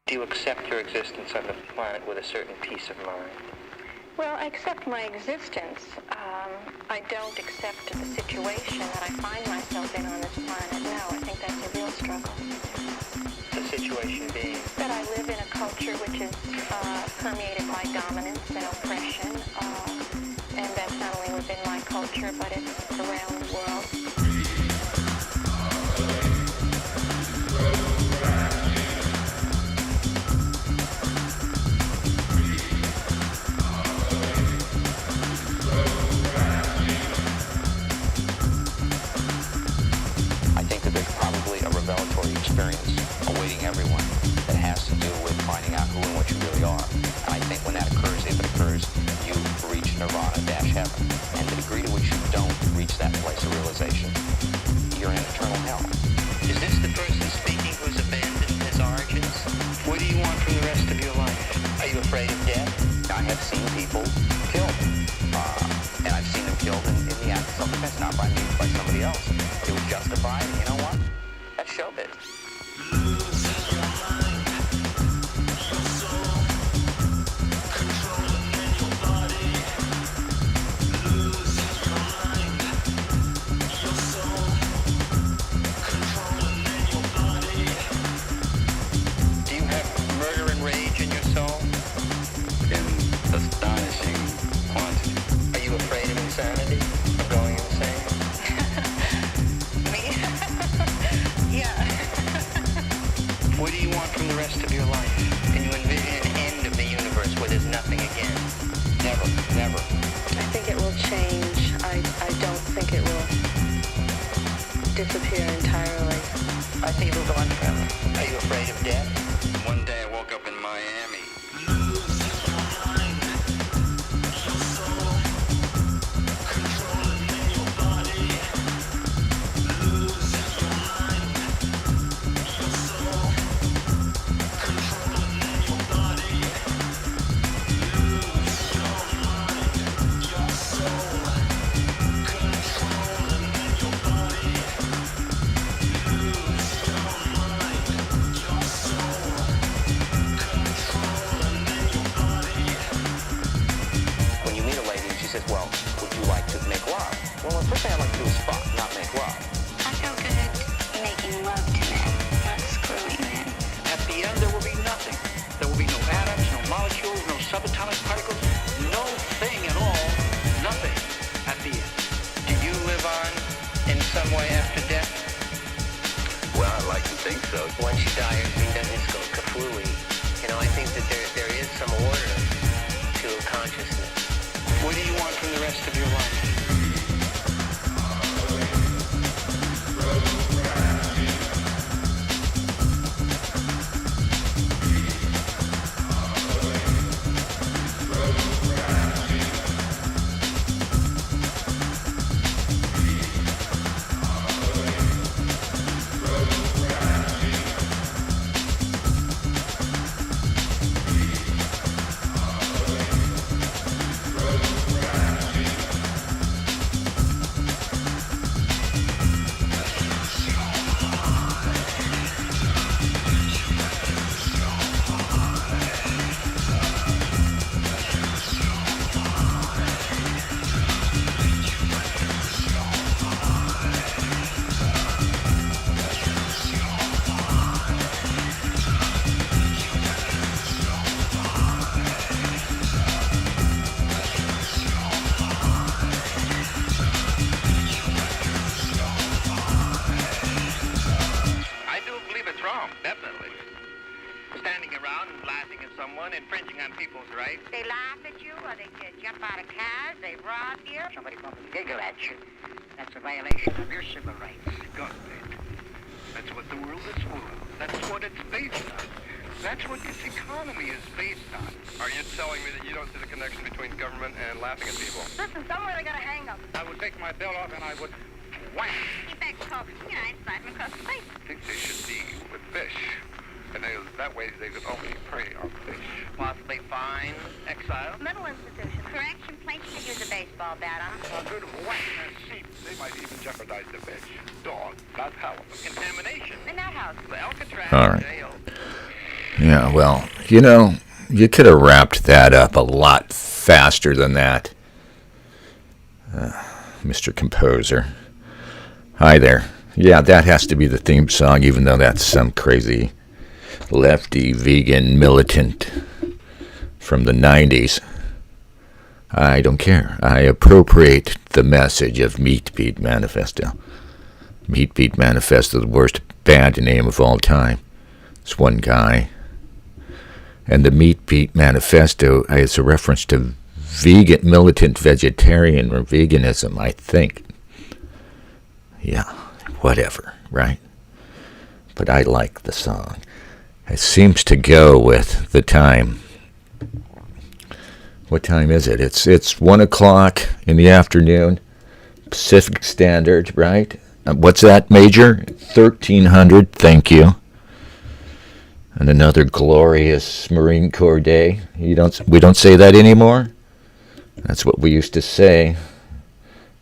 Do you accept your existence on the planet with a certain peace of mind? Well, I accept my existence. I don't accept the situation that I find myself in on this planet. No, I think that's a real struggle. The situation being? That I live in a culture which is permeated by dominance and oppression, and that's not only within my culture, but it's around the world. Experience awaiting everyone that has to do with finding out who and what you really are. And I think when that occurs, if it occurs, you reach nirvana-heaven. And the degree to which you don't reach that place of realization, you're in eternal hell. Is this the person speaking who's abandoned his origins? What do you want from the rest of your life? Are you afraid of death? I have seen people killed. And I've seen them killed in the act of self-defense, not by me, by somebody else. It was justified, and you know what? That's showbiz. Disappear entirely. I think it'll go on forever. Are you afraid of death? One day I woke up in Miami. Once you die, everything doesn't go kaflooey. You know, I think that there is some order to consciousness. What do you want from the rest of your life? Infringing on people's rights. They laugh at you, or they jump out of cars, they rob you. Somebody comes and giggle at you. That's a violation of your civil rights. God, that's what the world is full of. That's what it's based on. That's what this economy is based on. Are you telling me that you don't see the connection between government and laughing at people? Listen, somewhere they gotta hang them. I would take my belt off and I would whack. He begs Coke. You know, I'd slap him across the face. I think they should be with fish. And that way they could only prey on fish. Possibly fine, exile. Mental institution. Correction place to use a baseball bat on. A good whack in the seat. They might even jeopardize the fish. Dog, not halibut. Contamination. In that house. The Alcatraz All right. jail. Yeah, well, you know, you could have wrapped that up a lot faster than that. Mr. Composer. Hi there. Yeah, that has to be the theme song, even though that's some crazy lefty vegan militant from the 90s. I don't care. I appropriate the message of Meat Beat Manifesto. Meat Beat Manifesto, the worst band name of all time. It's one guy. And the Meat Beat Manifesto is a reference to vegan, militant vegetarian or veganism, I think. Yeah, whatever, right? But I like the song. It seems to go with the time. What time is it? It's 1 o'clock in the afternoon, Pacific Standard, right? What's that, Major? 1300, thank you. And another glorious Marine Corps Day. We don't say that anymore? That's what we used to say.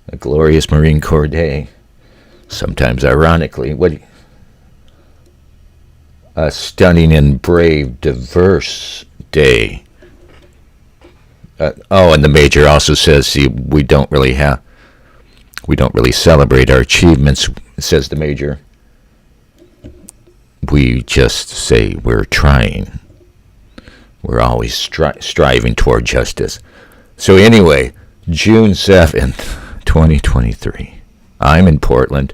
A glorious Marine Corps Day. Sometimes ironically. A stunning and brave, diverse day. And the Major also says, see, we don't really celebrate our achievements, says the Major. We just say we're trying. We're always striving toward justice. So anyway, June 7th, 2023. I'm in Portland,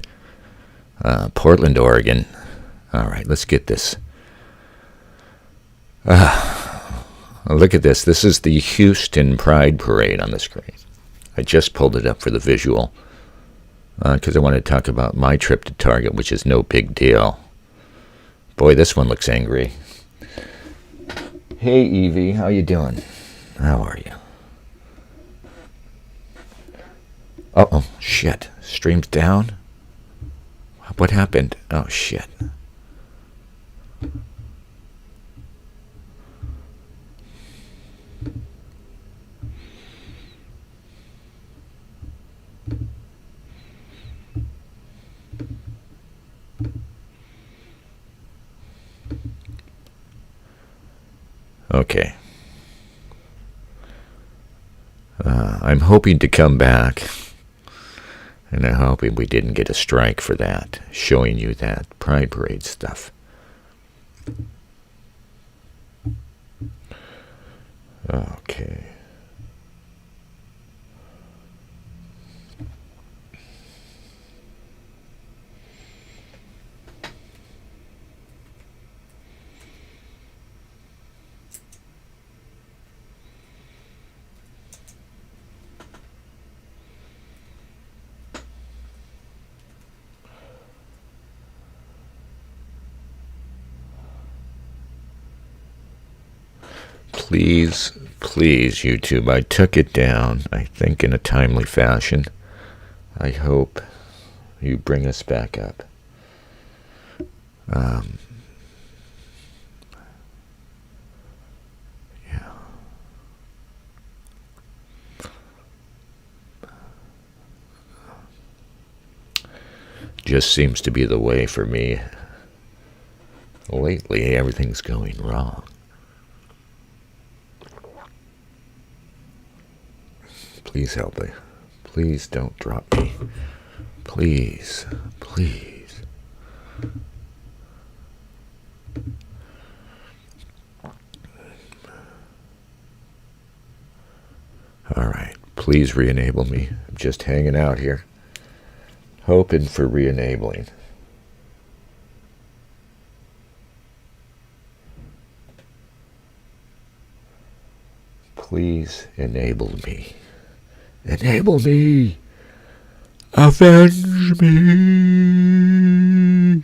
Oregon. All right, let's get this. Look at this. This is the Houston Pride Parade on the screen. I just pulled it up for the visual because I want to talk about my trip to Target, which is no big deal. Boy, this one looks angry. Hey, Evie, how you doing? How are you? Uh-oh, shit. Stream's down? What happened? Oh, shit. Okay. I'm hoping to come back, and I'm hoping we didn't get a strike for that, showing you that Pride Parade stuff. Okay. Please, YouTube, I took it down, I think, in a timely fashion. I hope you bring us back up. Yeah. Just seems to be the way for me. Lately, everything's going wrong. Please help me. Please don't drop me. Please. All right. Please re-enable me. I'm just hanging out here, hoping for re-enabling. Please enable me. Enable me! Avenge me!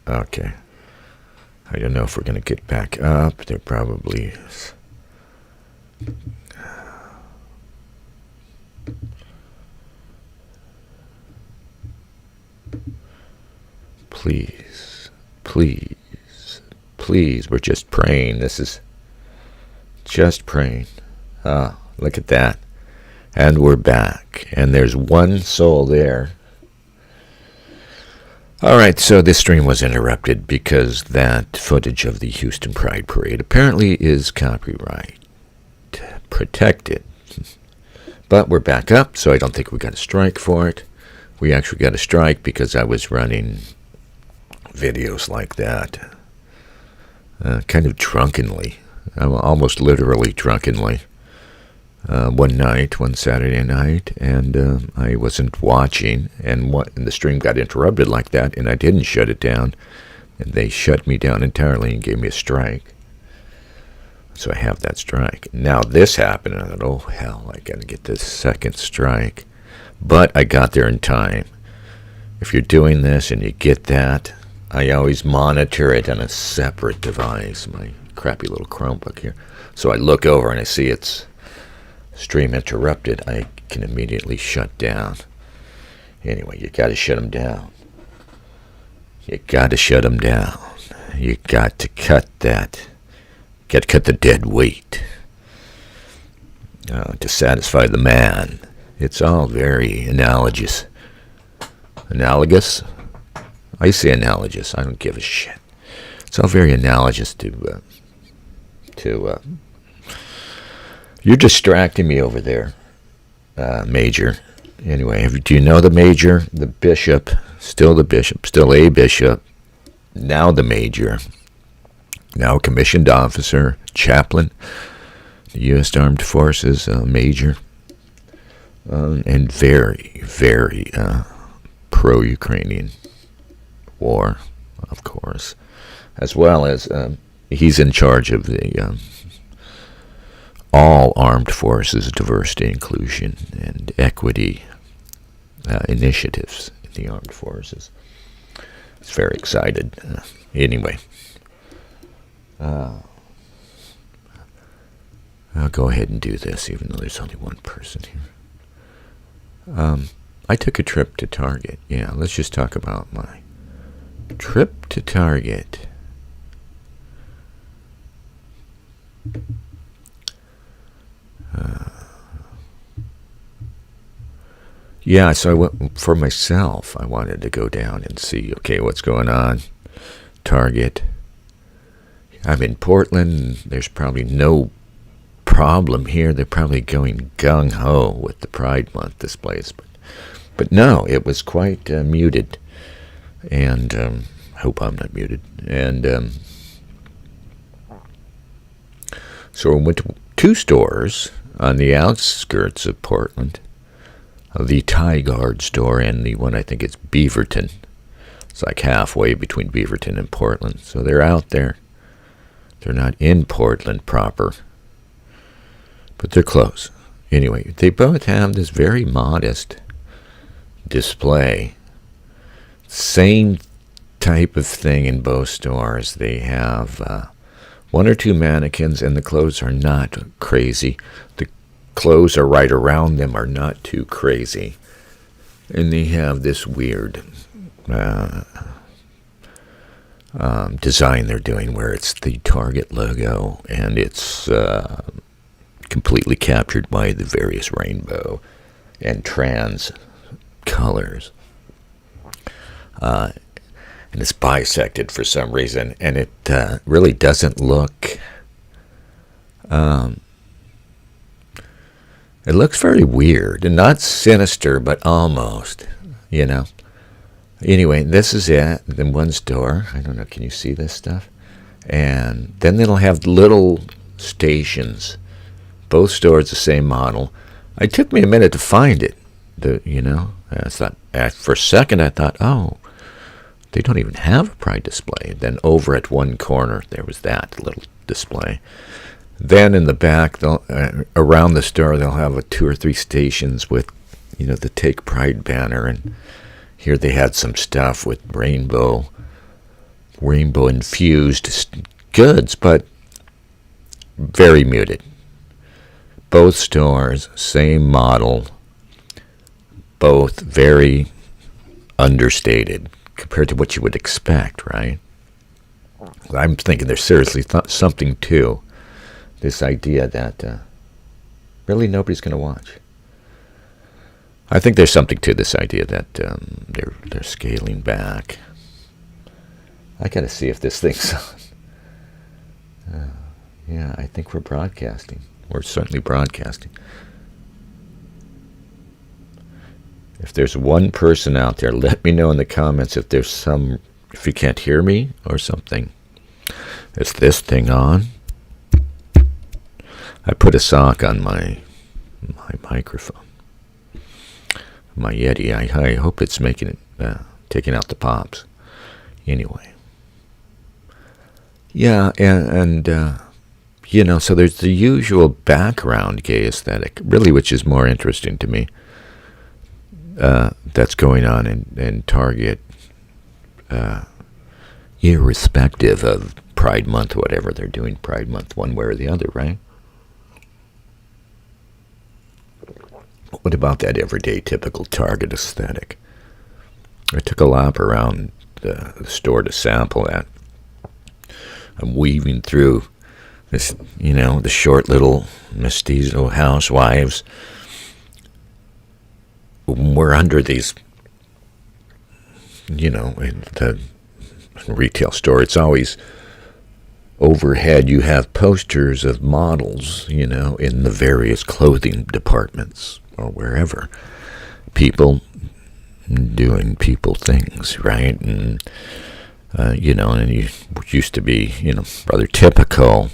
Okay. I don't know if we're going to get back up. There probably is. Please, we're just praying. This is just praying. Look at that. And we're back. And there's one soul there. Alright, so this stream was interrupted because that footage of the Houston Pride Parade apparently is copyright protected. But we're back up, so I don't think we got a strike for it. We actually got a strike because I was running videos like that. Kind of drunkenly. Almost literally drunkenly. One Saturday night, and I wasn't watching, and the stream got interrupted like that, and I didn't shut it down, and they shut me down entirely and gave me a strike. So I have that strike. Now this happened, and I thought, oh hell, I gotta get this second strike. But I got there in time. If you're doing this and you get that, I always monitor it on a separate device, my crappy little Chromebook here. So I look over and I see it's stream interrupted. I can immediately shut down. Anyway, you gotta shut them down. You gotta shut them down. You got to cut that. Got to cut the dead weight to satisfy the man. It's all very analogous. Analogous? I say analogous. I don't give a shit. It's all very analogous to you're distracting me over there, Major. Anyway, do you know the Major? The Bishop. Still a Bishop. Now the Major. Now commissioned officer, chaplain, the U.S. Armed Forces, Major. And very, very pro-Ukrainian war, of course. As well as he's in charge of the all armed forces diversity, inclusion, and equity initiatives in the armed forces. He's very excited. Anyway. I'll go ahead and do this, even though there's only one person here. I took a trip to Target. Yeah, let's just talk about my trip to Target. Yeah, so I went for myself. I wanted to go down and see, okay, what's going on. Target. I'm in Portland. There's probably no problem here. They're probably going gung-ho with the Pride Month displays. But no, it was quite muted. And I hope I'm not muted. And so we went to two stores on the outskirts of Portland. The Thai Guard store and the one I think it's Beaverton. It's like halfway between Beaverton and Portland. So they're out there. They're not in Portland proper, but they're close. Anyway, they both have this very modest display. Same type of thing in both stores. They have one or two mannequins, and the clothes are not crazy. The clothes are right around them are not too crazy. And they have this weird design they're doing where it's the Target logo and it's completely captured by the various rainbow and trans colors. And it's bisected for some reason, and it really doesn't look... it looks very weird, and not sinister, but almost, you know. Anyway, this is it, in one store. I don't know, can you see this stuff? And then they'll have little stations. Both stores the same model. It took me a minute to find it, I thought, for a second I thought, oh, they don't even have a Pride display. Then over at one corner, there was that little display. Then in the back, around the store, they'll have 2 or 3 stations with, the Take Pride banner. And here they had some stuff with rainbow-infused goods, but very muted. Both stores, same model, both very understated compared to what you would expect, right? I'm thinking there's seriously something to this idea that really nobody's going to watch. I think there's something to this idea that they're scaling back. I got to see if this thing's on. Yeah, I think we're broadcasting. We're certainly broadcasting. If there's one person out there, let me know in the comments if you can't hear me or something. Is this thing on? I put a sock on my microphone. My Yeti. I hope it's making it, taking out the pops. Anyway. Yeah, and so there's the usual background gay aesthetic, really, which is more interesting to me. That's going on in Target, irrespective of Pride Month, whatever they're doing Pride Month, one way or the other, right? What about that everyday typical Target aesthetic? I took a lap around the store to sample that. I'm weaving through this, the short little mestizo housewives. We're under these, in the retail store, it's always overhead. You have posters of models, in the various clothing departments or wherever. People doing people things, right? And, and you used to be, rather typical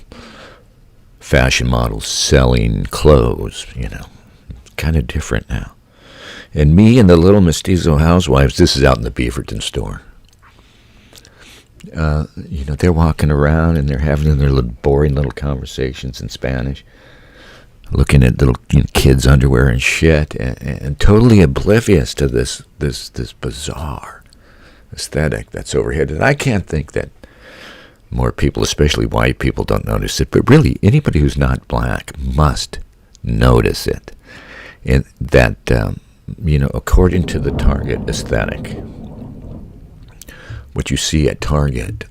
fashion models selling clothes, kind of different now. And me and the little mestizo housewives, this is out in the Beaverton store. They're walking around and they're having their little boring little conversations in Spanish, looking at little kids' underwear and shit, and totally oblivious to this bizarre aesthetic that's overhead. And I can't think that more people, especially white people, don't notice it. But really, anybody who's not black must notice it. And that, according to the Target aesthetic, what you see at Target,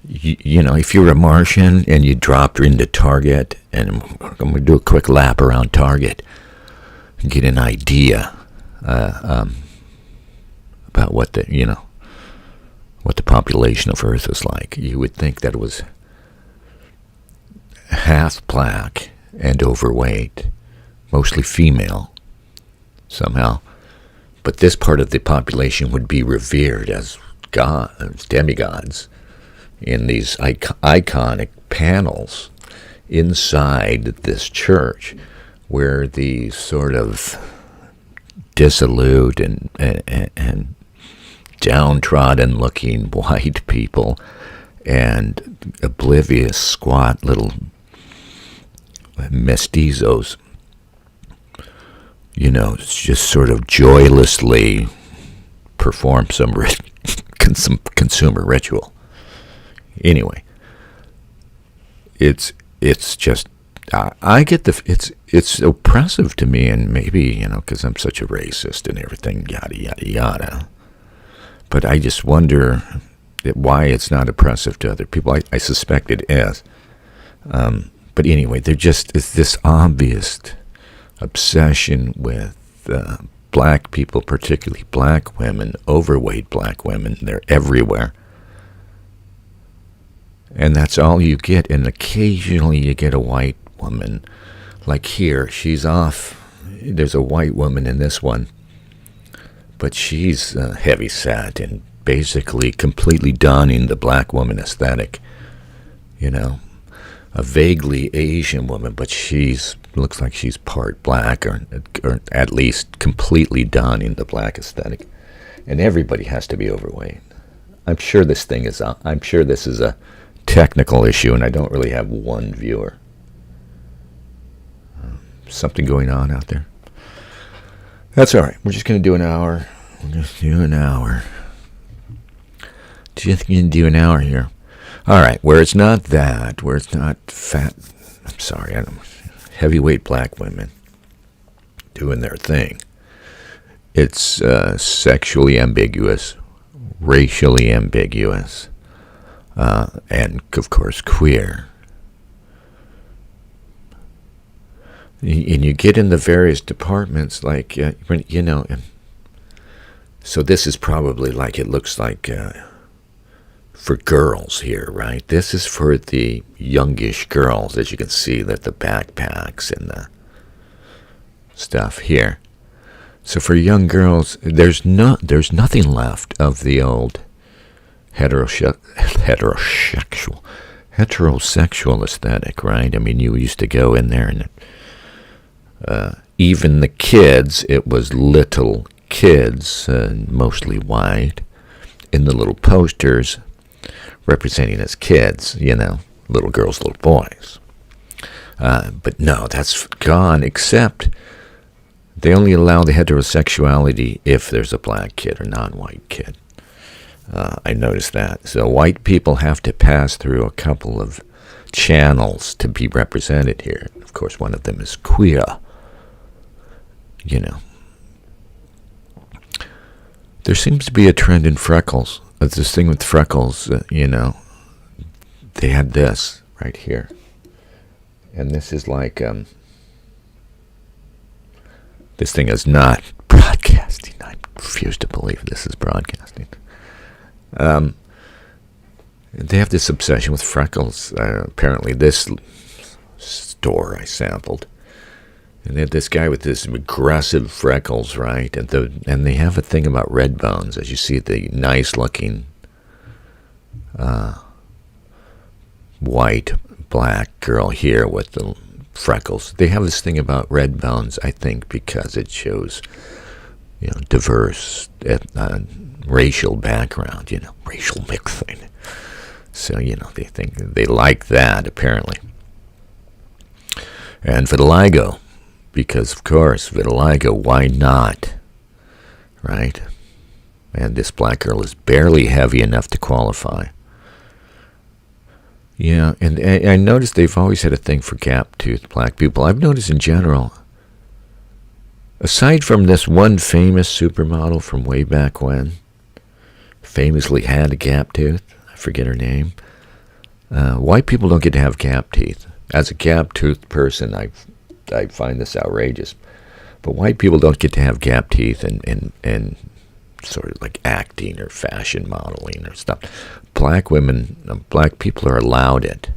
if you're a Martian and you dropped into Target, and I'm going to do a quick lap around Target and get an idea about what the population of Earth is like, you would think that it was half black and overweight, mostly female somehow. But this part of the population would be revered as demigods in these iconic panels inside this church, where the sort of dissolute and downtrodden-looking white people and oblivious, squat little mestizos, just sort of joylessly perform some consumer ritual. Anyway, it's just, I get it's oppressive to me, and maybe, because I'm such a racist and everything, yada, yada, yada. But I just wonder why it's not oppressive to other people. I suspect it is. But anyway, it's this obvious obsession with black people, particularly black women, overweight black women. They're everywhere. And that's all you get. And occasionally you get a white woman. Like here, she's off. There's a white woman in this one. But she's heavy set and basically completely donning the black woman aesthetic. A vaguely Asian woman, but looks like she's part black, or at least completely donning the black aesthetic. And everybody has to be overweight. I'm sure this is a technical issue, and I don't really have one viewer. Something going on out there. That's all right. We're just going to do an hour. Just going to do an hour here. All right, where it's not fat, heavyweight black women doing their thing. It's sexually ambiguous, racially ambiguous, and, of course, queer. And you get in the various departments, like, you know, and so this is probably like, it looks like for girls here, right? This is for the youngish girls, as you can see, that the backpacks and the stuff here. So for young girls, there's nothing left of the old heterosexual aesthetic, right? I mean, you used to go in there and even the kids, it was little kids, mostly white, in the little posters representing as kids, you know, little girls, little boys. But no, that's gone, except they only allow the heterosexuality if there's a black kid or non-white kid. I noticed that. So white people have to pass through a couple of channels to be represented here. Of course, one of them is queer. You know. There seems to be a trend in freckles. It's this thing with freckles, you know. They had this right here. And this is like, this thing is not broadcasting. I refuse to believe this is broadcasting. They have this obsession with freckles. Apparently this store I sampled. And they had this guy with this aggressive freckles, right? And they have a thing about red bones, as you see the nice-looking white, black girl here with the freckles. They have this thing about red bones, I think, because it shows, you know, diverse racial background, you know, racial mixing. So, you know, they think they like that, apparently. And vitiligo. Because, of course, vitiligo, why not? Right? And this black girl is barely heavy enough to qualify. Yeah, and I noticed they've always had a thing for gap-toothed black people. I've noticed in general, aside from this one famous supermodel from way back when, famously had a gap tooth, I forget her name, white people don't get to have gap teeth. As a gap-toothed person, I find this outrageous. But white people don't get to have gap teeth and sort of like acting or fashion modeling or stuff. Black people are allowed it.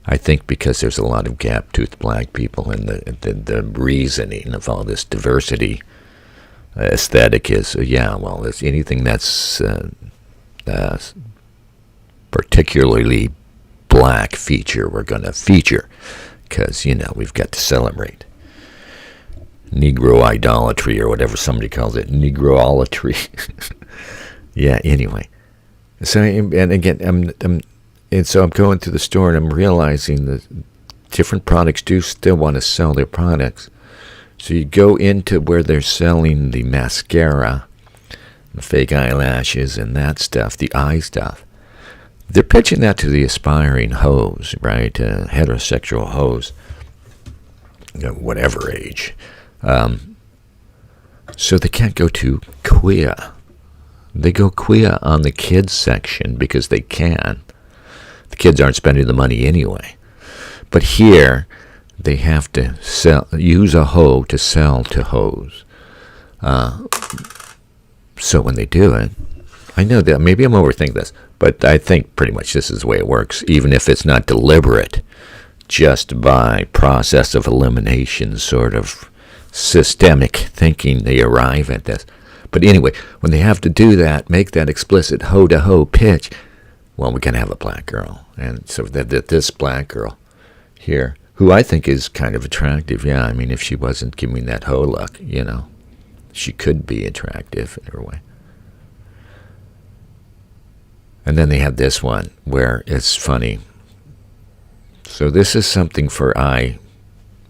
I think because there's a lot of gap-toothed black people, and the reasoning of all this diversity aesthetic is, it's anything that's particularly black feature, we're going to feature. Because, you know, we've got to celebrate. Negro idolatry, or whatever somebody calls it. Negrolatry. Yeah, anyway. So, and again, so I'm going to the store and I'm realizing that different products do still want to sell their products. So you go into where they're selling the mascara, the fake eyelashes and that stuff, the eye stuff. They're pitching that to the aspiring hoes, right? Heterosexual hoes, you know, whatever age. So they can't go to queer. They go queer on the kids section because they can. The kids aren't spending the money anyway. But here, they have to use a hoe to sell to hoes. So when they do it, I know that maybe I'm overthinking this, but I think pretty much this is the way it works, even if it's not deliberate, just by process of elimination, sort of systemic thinking, they arrive at this. But anyway, when they have to do that, make that explicit hoe-to-hoe pitch, well, we're going to have a black girl. And so this black girl here, who I think is kind of attractive, yeah, I mean, if she wasn't giving that hoe look, you know, she could be attractive in her way. And then they have this one where it's funny. So this is something for eye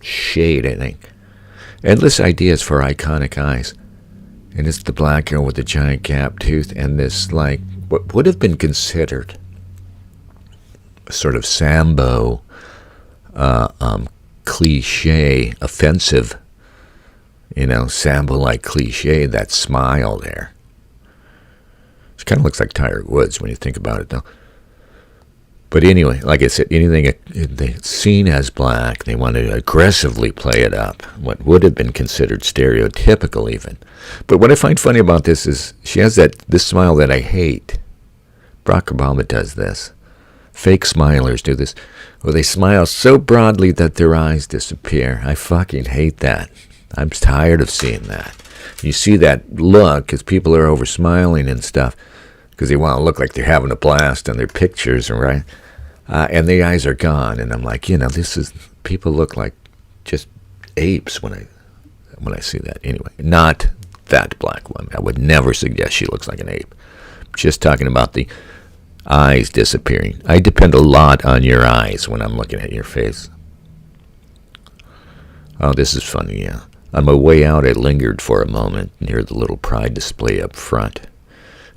shade, I think. Endless ideas for iconic eyes. And it's the black girl with the giant gap tooth and this, like, what would have been considered a sort of Sambo cliche, offensive, you know, Sambo-like cliche, that smile there. She kind of looks like Tiger Woods when you think about it, though. But anyway, like I said, anything they seen as black, they want to aggressively play it up. What would have been considered stereotypical, even. But what I find funny about this is she has this smile that I hate. Barack Obama does this. Fake smilers do this, where they smile so broadly that their eyes disappear. I fucking hate that. I'm tired of seeing that. You see that look because people are over smiling and stuff because they want to look like they're having a blast on their pictures, right? And the eyes are gone, and I'm like, people look like just apes when I see that. Anyway, not that black woman. I would never suggest she looks like an ape. Just talking about the eyes disappearing. I depend a lot on your eyes when I'm looking at your face. Oh, this is funny, yeah. On my way out, I lingered for a moment near the little pride display up front,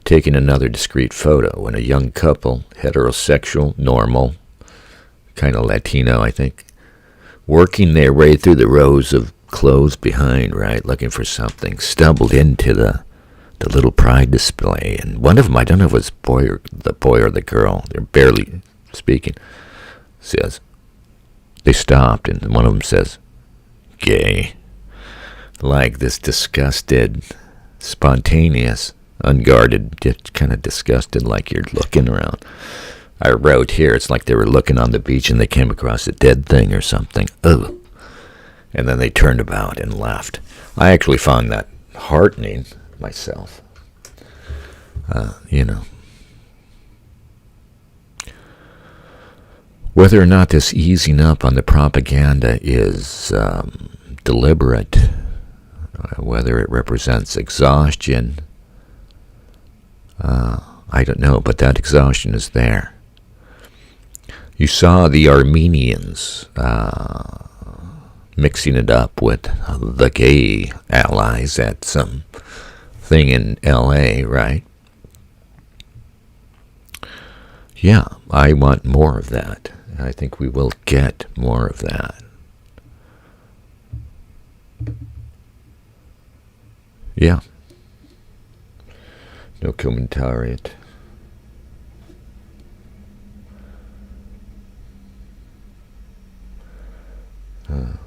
taking another discreet photo when a young couple, heterosexual, normal, kind of Latino, I think, working their way through the rows of clothes behind, right, looking for something, stumbled into the little pride display, and one of them, I don't know if it was the boy or the girl, they're barely speaking, says, they stopped, and one of them says, gay, like this disgusted, spontaneous, unguarded, just kind of disgusted, like you're looking around. I wrote here, it's like they were looking on the beach and they came across a dead thing or something. Ugh. And then they turned about and left. I actually found that heartening myself. Whether or not this easing up on the propaganda is deliberate, whether it represents exhaustion, I don't know, but that exhaustion is there. You saw the Armenians mixing it up with the gay allies at some thing in L.A., right? Yeah, I want more of that. I think we will get more of that. Yeah. No commentariat. Well,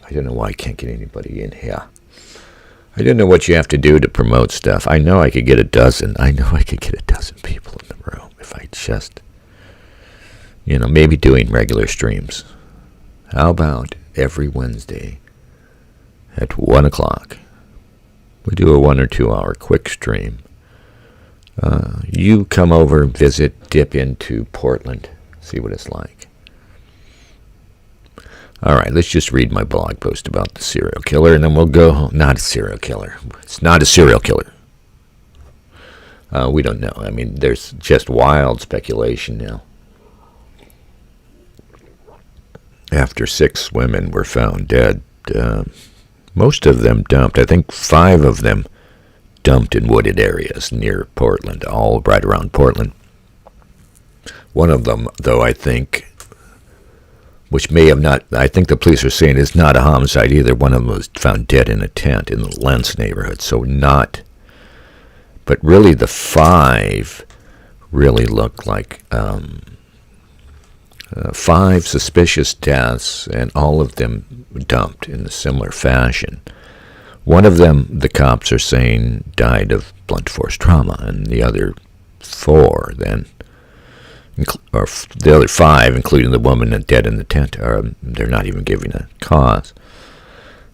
I don't know why I can't get anybody in here. I don't know what you have to do to promote stuff. I know I could get a dozen. I know I could get a dozen people in the room if I just, maybe doing regular streams. How about every Wednesday at 1 o'clock? We do a 1 or 2 hour quick stream. You come over, visit, dip into Portland, see what it's like. All right, let's just read my blog post about the serial killer, and then we'll go home. Not a serial killer. It's not a serial killer. We don't know. I mean, there's just wild speculation now. After 6 women were found dead, most of them dumped. I think 5 of them dumped in wooded areas near Portland, all right around Portland. One of them, though, I think, which may have not, I think the police are saying is not a homicide either. One of them was found dead in a tent in the Lentz neighborhood, so not, but really the 5 really looked like 5 suspicious deaths, and all of them dumped in a similar fashion. One of them, the cops are saying, died of blunt force trauma, and the other 4 then, or the other 5, including the woman dead in the tent, they're not even giving a cause.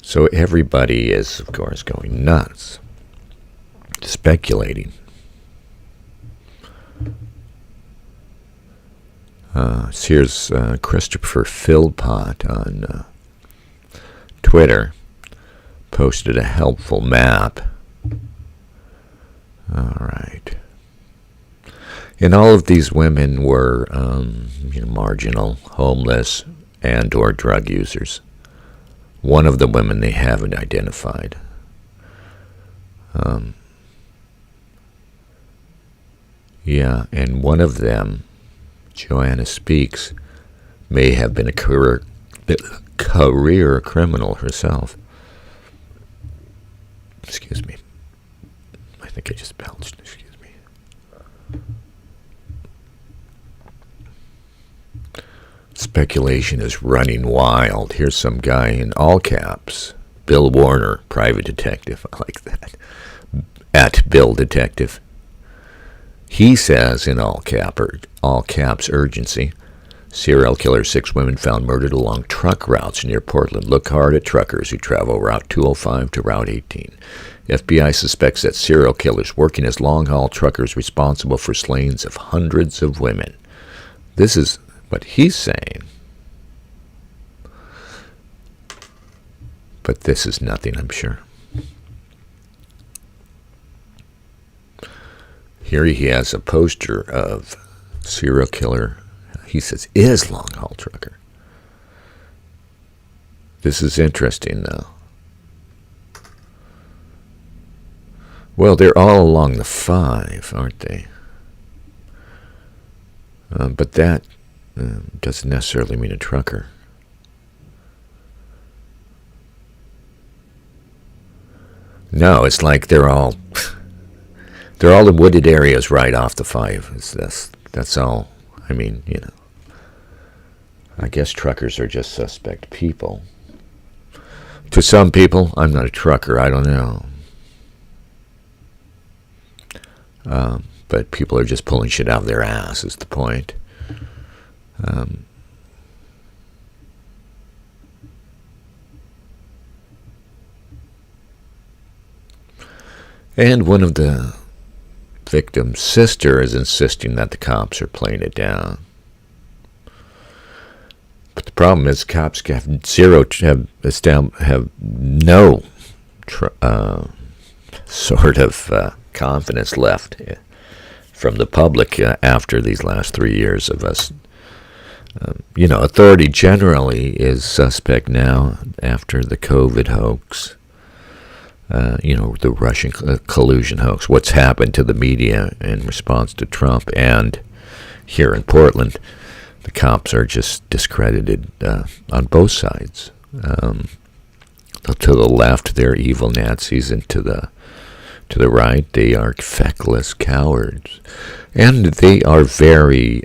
So everybody is, of course, going nuts, speculating. Here's Christopher Philpott on Twitter, posted a helpful map. All right. And all of these women were marginal, homeless, and or drug users. One of the women they haven't identified. Yeah, and one of them, Joanna Speaks, may have been a career criminal herself. Excuse me. I think I just belched. Excuse me. speculation is running wild. Here's some guy in all caps. Bill Warner, private detective. I like that. At Bill Detective. He says in all caps urgency, serial killer, 6 women found murdered along truck routes near Portland. Look hard at truckers who travel Route 205 to Route 18. FBI suspects that serial killers working as long-haul truckers responsible for slayings of hundreds of women. This is what he's saying. But this is nothing, I'm sure. Here he has a poster of serial killer, he says, is long-haul trucker. This is interesting, though. Well, they're all along the 5, aren't they? But that doesn't necessarily mean a trucker. No, it's like they're all the wooded areas right off the 5. That's all. I mean, you know. I guess truckers are just suspect people. To some people, I'm not a trucker, I don't know. But people are just pulling shit out of their ass, is the point. And one of the victim's sister is insisting that the cops are playing it down. But the problem is cops have no sort of confidence left from the public after these last 3 years of us. Authority generally is suspect now after the COVID hoax. The Russian collusion hoax. What's happened to the media in response to Trump, and here in Portland, the cops are just discredited on both sides. To the left, they're evil Nazis, and to the right, they are feckless cowards, and they are very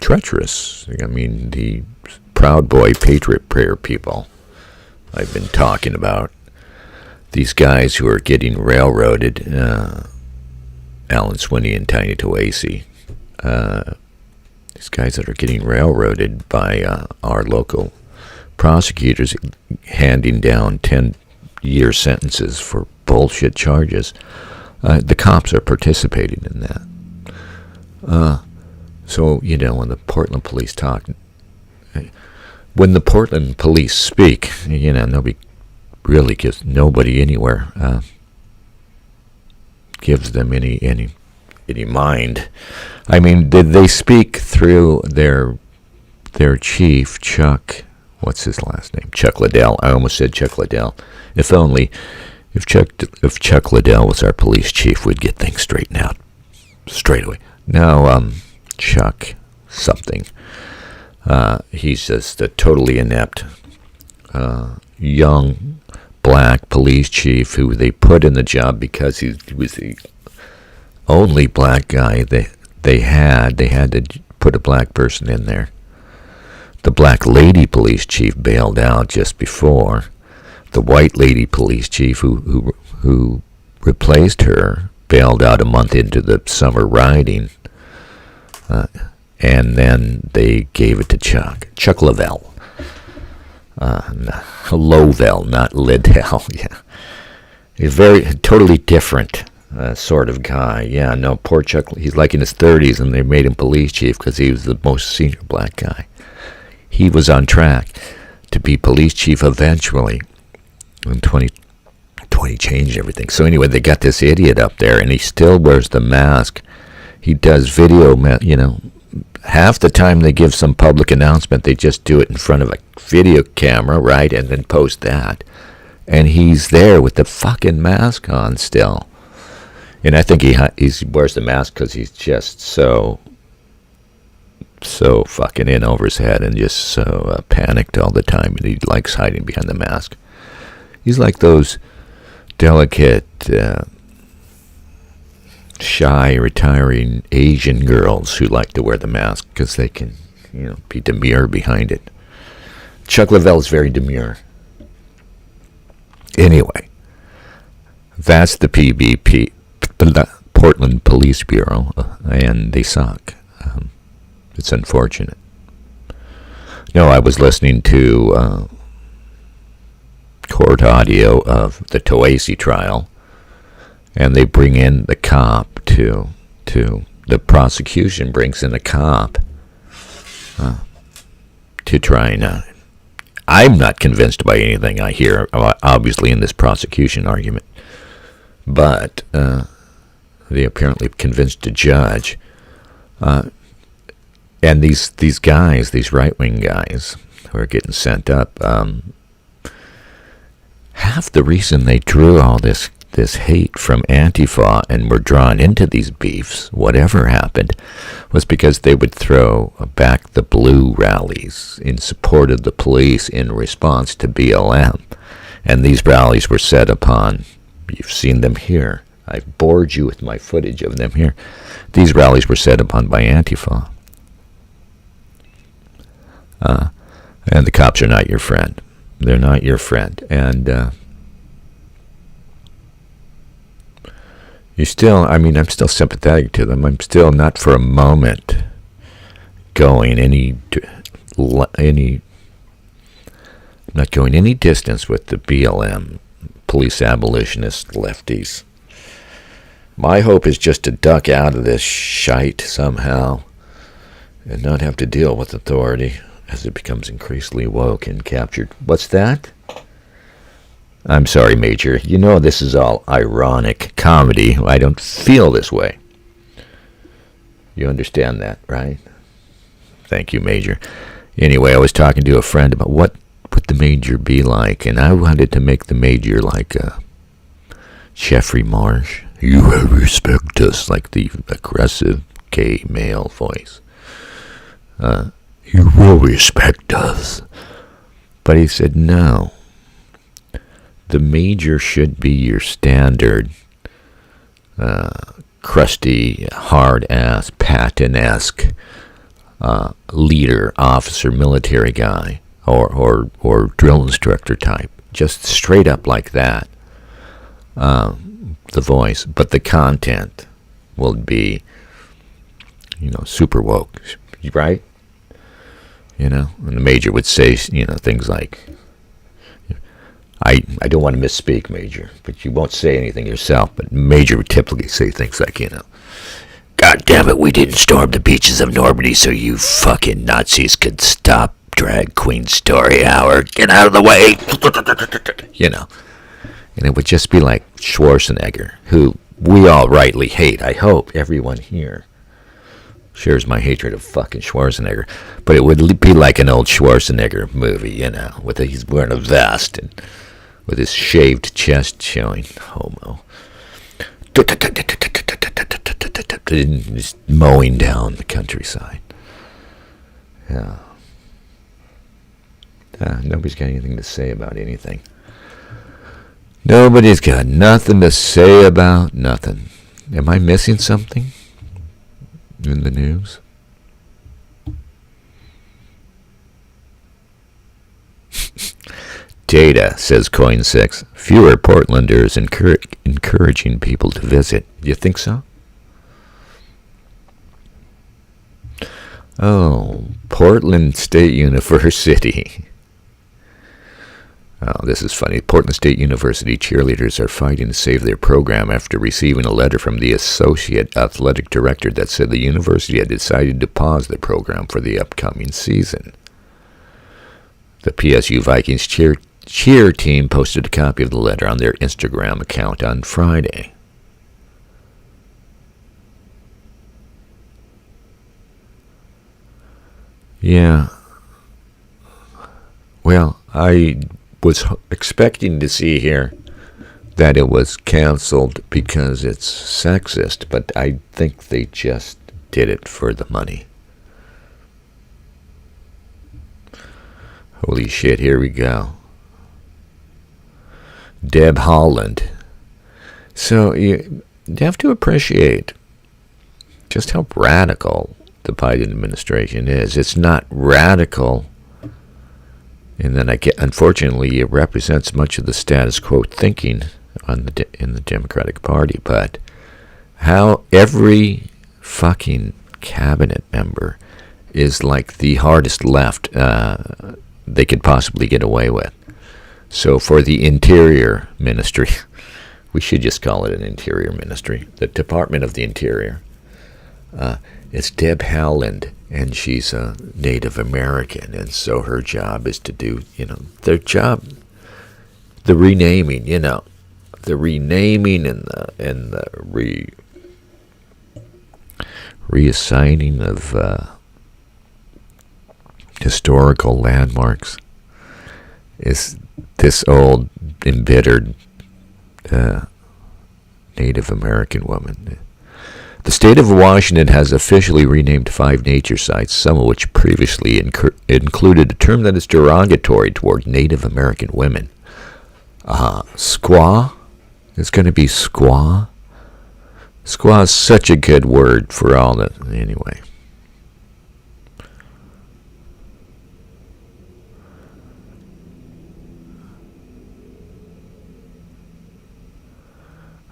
treacherous. I mean, the Proud Boy Patriot Prayer people I've been talking about, these guys who are getting railroaded, Alan Swinney and Tiny Toasi, these guys that are getting railroaded by our local prosecutors, handing down 10-year sentences for bullshit charges. The cops are participating in that. So, when the Portland police talk, when the Portland police speak, nobody really gives, nobody anywhere gives them any mind. I mean, did they speak through their chief, Chuck? What's his last name? Chuck Liddell. I almost said Chuck Liddell. If Chuck Liddell was our police chief, we'd get things straightened out straight away. No, Chuck something. He's just a totally inept young black police chief who they put in the job because he was the only black guy they had. They had to put a black person in there. The black lady police chief bailed out just before. The white lady police chief who replaced her bailed out a month into the summer riding. And then they gave it to Chuck Lavelle. Lovell, not Liddell. Yeah, he's totally different sort of guy. Yeah, no, poor Chuck. He's like in his 30s, and they made him police chief because he was the most senior black guy. He was on track to be police chief eventually. In 2020 changed everything. So anyway, they got this idiot up there, and he still wears the mask. He does video, half the time they give some public announcement, they just do it in front of a video camera, right, and then post that. And he's there with the fucking mask on still. And I think he wears the mask because he's just so fucking in over his head and just so panicked all the time, and he likes hiding behind the mask. He's like those delicate shy, retiring Asian girls who like to wear the mask because they can, be demure behind it. Chuck Leavell is very demure. Anyway, that's the PBP, Portland Police Bureau, and they suck. It's unfortunate. No, I was listening to court audio of the Toasi trial, and they bring in the cop to the prosecution brings in a cop to try and I'm not convinced by anything I hear, obviously, in this prosecution argument, but they apparently convinced a judge, and these guys, these right-wing guys who are getting sent up, half the reason they drew all this hate from Antifa and were drawn into these beefs, whatever happened, was because they would throw back the blue rallies in support of the police in response to BLM. And these rallies were set upon, you've seen them here. I've bored you with my footage of them here. These rallies were set upon by Antifa. And the cops are not your friend. They're not your friend. And I'm still sympathetic to them. I'm still not for a moment going any distance with the BLM, police abolitionist lefties. My hope is just to duck out of this shite somehow and not have to deal with authority as it becomes increasingly woke and captured. What's that? I'm sorry, Major. This is all ironic comedy. I don't feel this way. You understand that, right? Thank you, Major. Anyway, I was talking to a friend about what would the Major be like, and I wanted to make the Major like Jeffrey Marsh. You will respect us, like the aggressive gay male voice. You will respect us. But he said no. The Major should be your standard, crusty, hard-ass, Patton-esque leader, officer, military guy, or drill instructor type. Just straight up like that, the voice. But the content will be, super woke, right? And the Major would say, things like, I don't want to misspeak, Major, but you won't say anything yourself, but Major would typically say things like, God damn it, we didn't storm the beaches of Normandy so you fucking Nazis could stop Drag Queen Story Hour. Get out of the way! And it would just be like Schwarzenegger, who we all rightly hate. I hope everyone here shares my hatred of fucking Schwarzenegger. But it would be like an old Schwarzenegger movie, he's wearing a vest and with his shaved chest showing. Homo. Just mowing down the countryside. Yeah. Nobody's got anything to say about anything. Nobody's got nothing to say about nothing. Am I missing something in the news? Data, says Coin6. Fewer Portlanders encouraging people to visit. You think so? Oh, Portland State University. Oh, this is funny. Portland State University cheerleaders are fighting to save their program after receiving a letter from the associate athletic director that said the university had decided to pause the program for the upcoming season. The PSU Vikings cheer team posted a copy of the letter on their Instagram account on Friday. Yeah. Well, I was expecting to see here that it was canceled because it's sexist, but I think they just did it for the money. Holy shit, here we go. Deb Holland. So, you have to appreciate just how radical the Biden administration is. It's not radical, and then unfortunately, it represents much of the status quo thinking in the Democratic Party. But how every fucking cabinet member is like the hardest left they could possibly get away with. So for the Interior Ministry, we should just call it an Interior Ministry, the Department of the Interior. It's Deb Haaland, and she's a Native American, and so her job is to do, their job, the renaming, the renaming and the reassigning of historical landmarks is this old, embittered Native American woman. The state of Washington has officially renamed 5 nature sites, some of which previously included a term that is derogatory toward Native American women. Squaw? It's going to be squaw? Squaw is such a good word for all that. Anyway.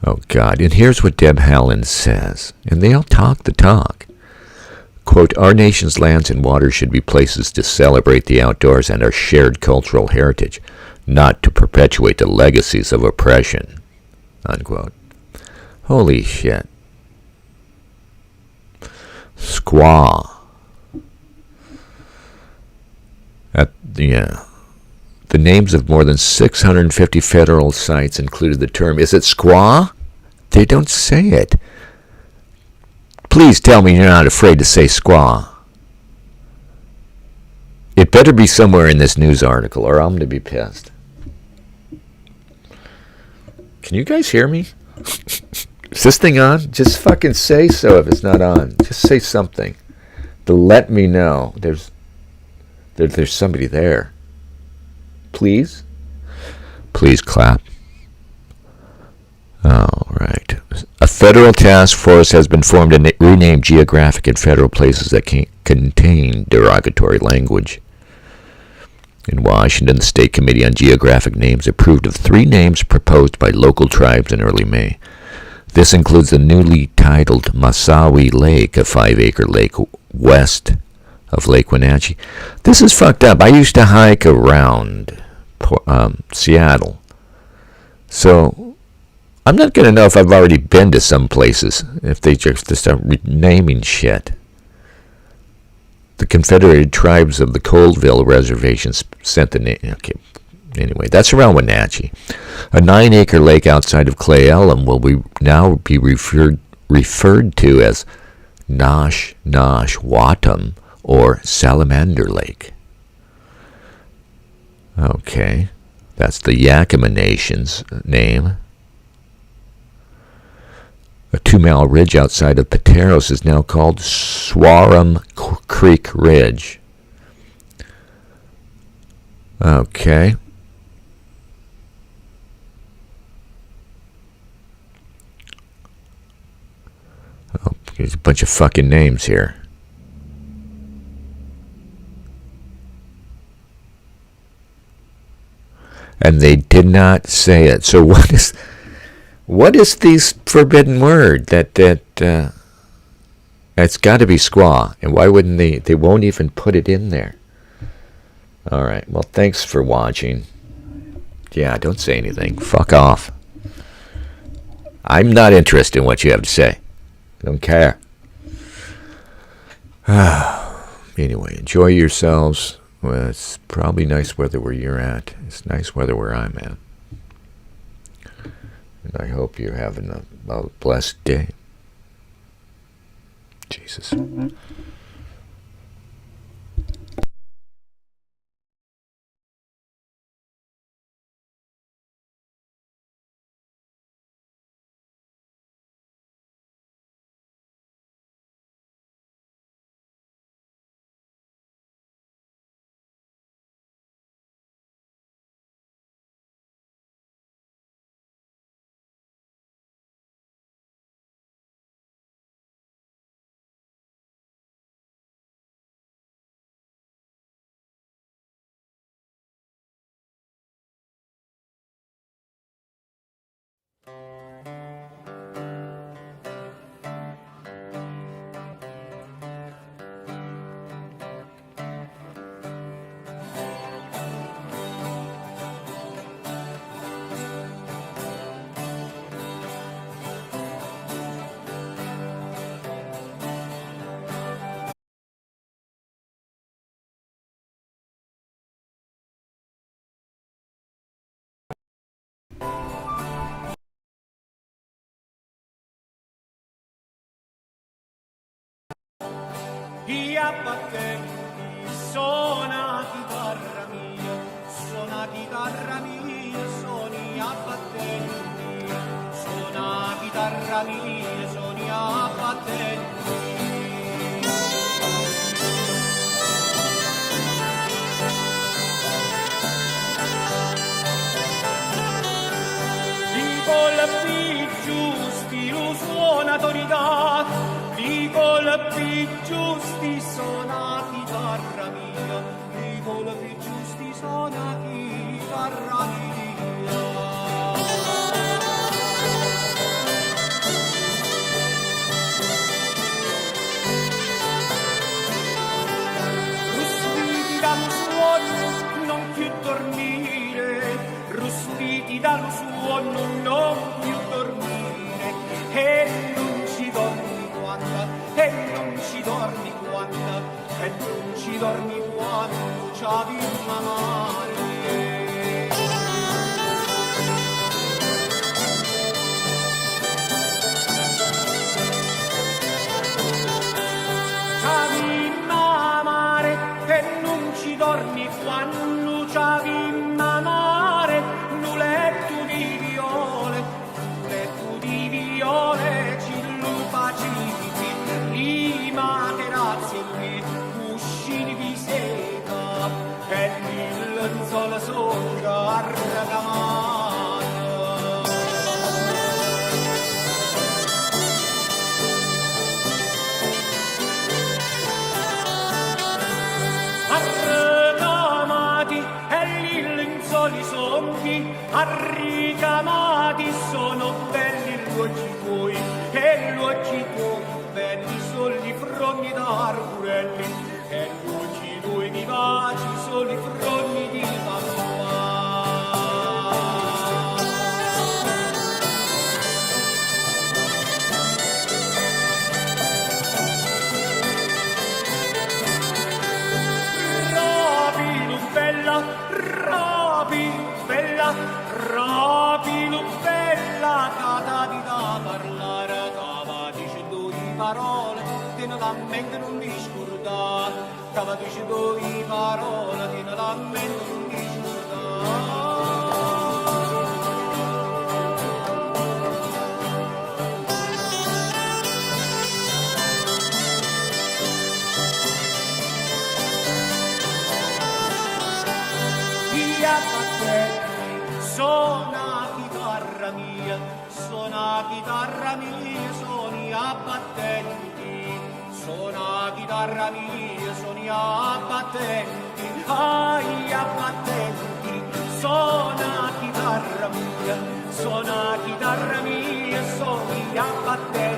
Oh, God. And here's what Deb Haaland says. And they all talk the talk. Quote, our nation's lands and waters should be places to celebrate the outdoors and our shared cultural heritage, not to perpetuate the legacies of oppression. Unquote. Holy shit. Squaw. The names of more than 650 federal sites included the term. Is it squaw? They don't say it. Please tell me you're not afraid to say squaw. It better be somewhere in this news article, or I'm going to be pissed. Can you guys hear me? Is this thing on? Just fucking say so if it's not on. Just say something to let me know there's somebody there. Please? Please clap. All right. A federal task force has been formed to rename geographic and federal places that contain derogatory language. In Washington, the State Committee on Geographic Names approved of 3 names proposed by local tribes in early May. This includes the newly titled Masawi Lake, a 5-acre lake west of Lake Wenatchee. This is fucked up. I used to hike around Seattle. So I'm not going to know if I've already been to some places if they just start renaming shit. The Confederated Tribes of the Coldville Reservation sent the name. Okay, anyway, that's around Wenatchee. A 9-acre lake outside of Clay Elum will now be referred to as Nosh Nosh Watum or Salamander Lake. Okay, that's the Yakima Nation's name. A 2-mile ridge outside of Pateros is now called Swarum Creek Ridge. Okay. Oh, there's a bunch of fucking names here. And they did not say it. So what is this forbidden word that it's got to be squaw? And why wouldn't they won't even put it in there? All right. Well, thanks for watching. Yeah, don't say anything. Fuck off. I'm not interested in what you have to say. Don't care. Anyway, enjoy yourselves. Well, it's probably nice weather where you're at. It's nice weather where I'm at. And I hope you're having a blessed day. Jesus. gli abbattenti, suona chitarra mia, suona chitarra mia, suoni abbattenti, suona chitarra mia, suoni abbattenti. I colpi giusti lo suonatori da, i colpi giusti suona chitarra mia, i colpi giusti suona chitarra mia. Rustiti dallo suono, non più dormire, rustiti dallo suono, non più dormire, e non ci dormi quando, e non ci dormi quando, e non ci dormi quando c'avi una mare. C'avi una mare e non ci dormi quando c'avi una mare, un letto di viole, un letto di viole, ci lo pacifici, i materazzi e cuscini di seta, e il lenzuola sopra arragamato. Arricamati e gli lenzuoli sommi, arricamati sono belli gli occhi tuoi, e gli occhi tuoi belli sono i frogni d'arburelli, e gli occhi tuoi vivaci sono i frogni di papà. Rapido bella, cata di da parlare, cava dicendo di parole, te ne da mente non mi scordare, cava dicendo di parole, te ne da mente non mi scordare. Suona chitarra mia, suona chitarra mia, suoni abbattenti, suona chitarra mia, suoni abbattenti, ai abbattenti, suona chitarra mia, suoni abbattenti.